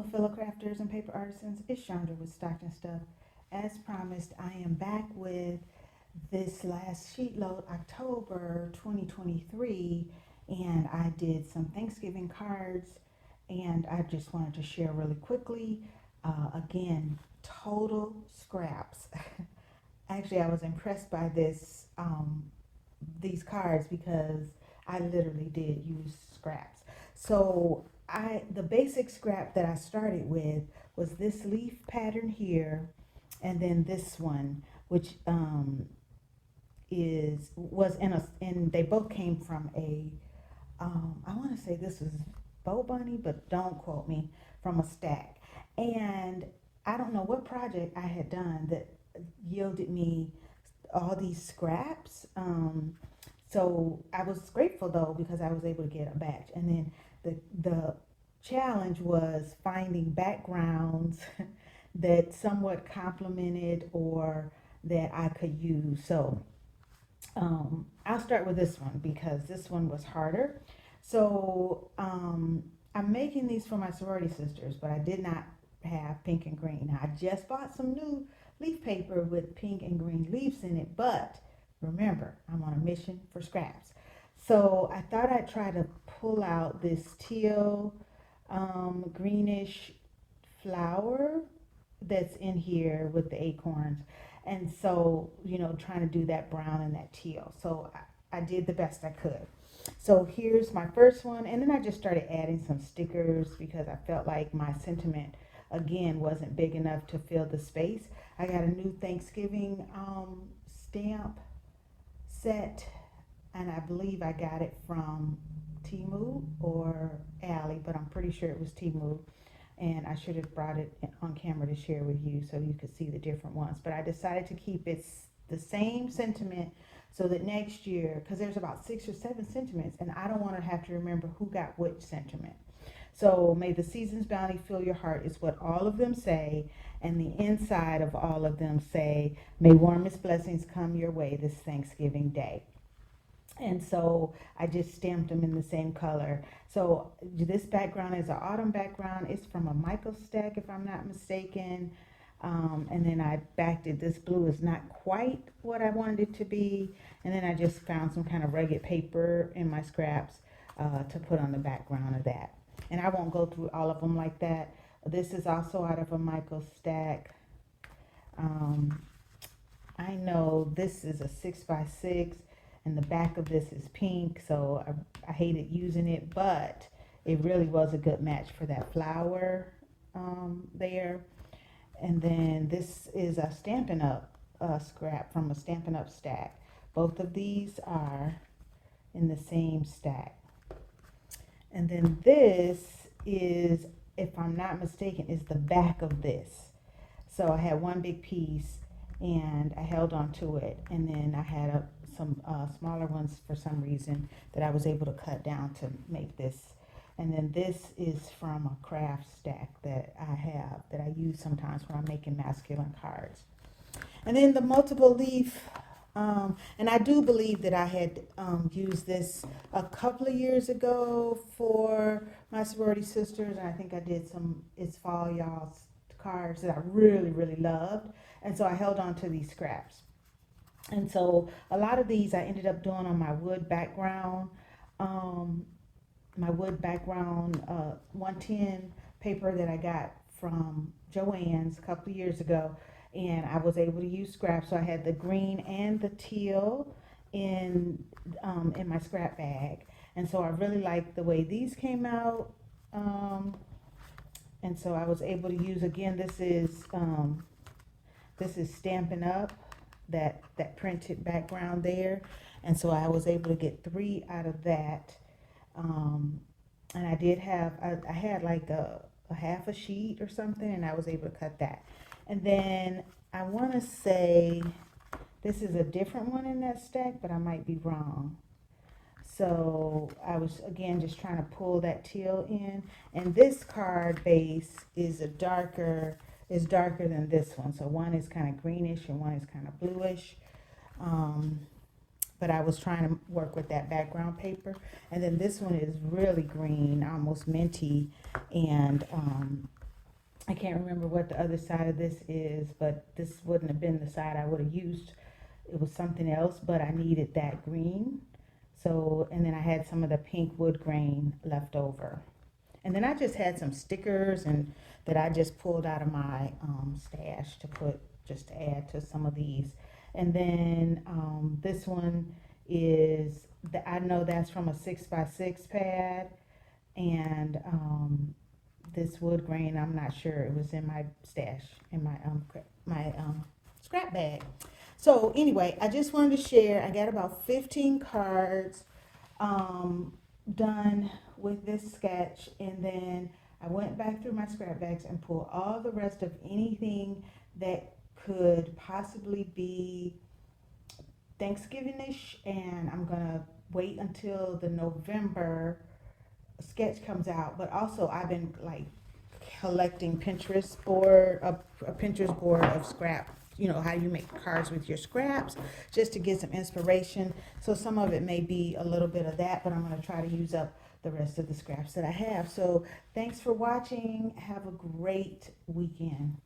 Hello, fellow crafters and paper artisans. It's Chandra with Stockton Stuff. As promised, I am back with this last sheet load, October 2023, and I did some Thanksgiving cards, and I just wanted to share really quickly. Again, total scraps. Actually, I was impressed by these cards because I literally did use scraps. So the basic scrap that I started with was this leaf pattern here, and then this one, which is was in a and they both came from a I want to say this was Bo Bunny, but don't quote me, from a stack. And I don't know what project I had done that yielded me all these scraps. So I was grateful though because I was able to get a batch. And then the challenge was finding backgrounds that somewhat complemented or that I could use. So I'll start with this one because this one was harder. So I'm making these for my sorority sisters, but I did not have pink and green. Now, I just bought some new leaf paper with pink and green leaves in it, but remember, I'm on a mission for scraps. So I thought I'd try to pull out this teal greenish flower that's in here with the acorns. And so, trying to do that brown and that teal. So I did the best I could. So here's my first one. And then I just started adding some stickers because I felt like my sentiment, again, wasn't big enough to fill the space. I got a new Thanksgiving stamp set, and I believe I got it from Temu or Ally, but I'm pretty sure it was Temu, and I should have brought it on camera to share with you so you could see the different ones. But I decided to keep it the same sentiment so that next year, because there's about 6 or 7 sentiments, and I don't want to have to remember who got which sentiment. So may the season's bounty fill your heart is what all of them say, and the inside of all of them say, may warmest blessings come your way this Thanksgiving Day. And so I just stamped them in the same color. So this background is an autumn background. It's from a Michael stack, if I'm not mistaken. And then I backed it. This blue is not quite what I wanted it to be. And then I just found some kind of rugged paper in my scraps to put on the background of that. And I won't go through all of them like that. This is also out of a Michael stack. I know this is a 6x6, and the back of this is pink, so I hated using it, but it really was a good match for that flower there. And then this is a Stampin' Up scrap from a Stampin' Up stack. Both of these are in the same stack. And then this is, if I'm not mistaken, is the back of this. So I had one big piece and I held on to it, and then I had some smaller ones for some reason that I was able to cut down to make this. And then this is from a craft stack that I have that I use sometimes when I'm making masculine cards. And then the multiple leaf, and I do believe that I had used this a couple of years ago for my sorority sisters, and I think I did some It's Fall Y'all cards that I really, really loved. And so I held on to these scraps. And so a lot of these I ended up doing on my wood background, um, 110 paper that I got from Joann's a couple of years ago. And I was able to use scraps. So I had the green and the teal in my scrap bag. And so I really liked the way these came out. And so I was able to use, again, this is Stampin' Up, that printed background there. And so I was able to get 3 out of that. And I did have, I had like a half a sheet or something, and I was able to cut that. And then I want to say this is a different one in that stack, but I might be wrong. So I was, again, just trying to pull that teal in. And this card base is darker than this one. So one is kind of greenish and one is kind of bluish. But I was trying to work with that background paper. And then this one is really green, almost minty. And I can't remember what the other side of this is, but this wouldn't have been the side I would have used. It was something else, but I needed that green. So, and then I had some of the pink wood grain left over. And then I just had some stickers and that I just pulled out of my stash to put, just to add to some of these. And then this one is, I know that's from a 6x6 pad. And this wood grain, I'm not sure, it was in my stash, in my scrap bag. So anyway, I just wanted to share, I got about 15 cards done with this sketch, and then I went back through my scrap bags and pulled all the rest of anything that could possibly be Thanksgiving-ish, and I'm gonna wait until the November sketch comes out. But also I've been like collecting a Pinterest board of scrap, you know, how you make cards with your scraps, just to get some inspiration. So some of it may be a little bit of that, but I'm going to try to use up the rest of the scraps that I have. So thanks for watching. Have a great weekend.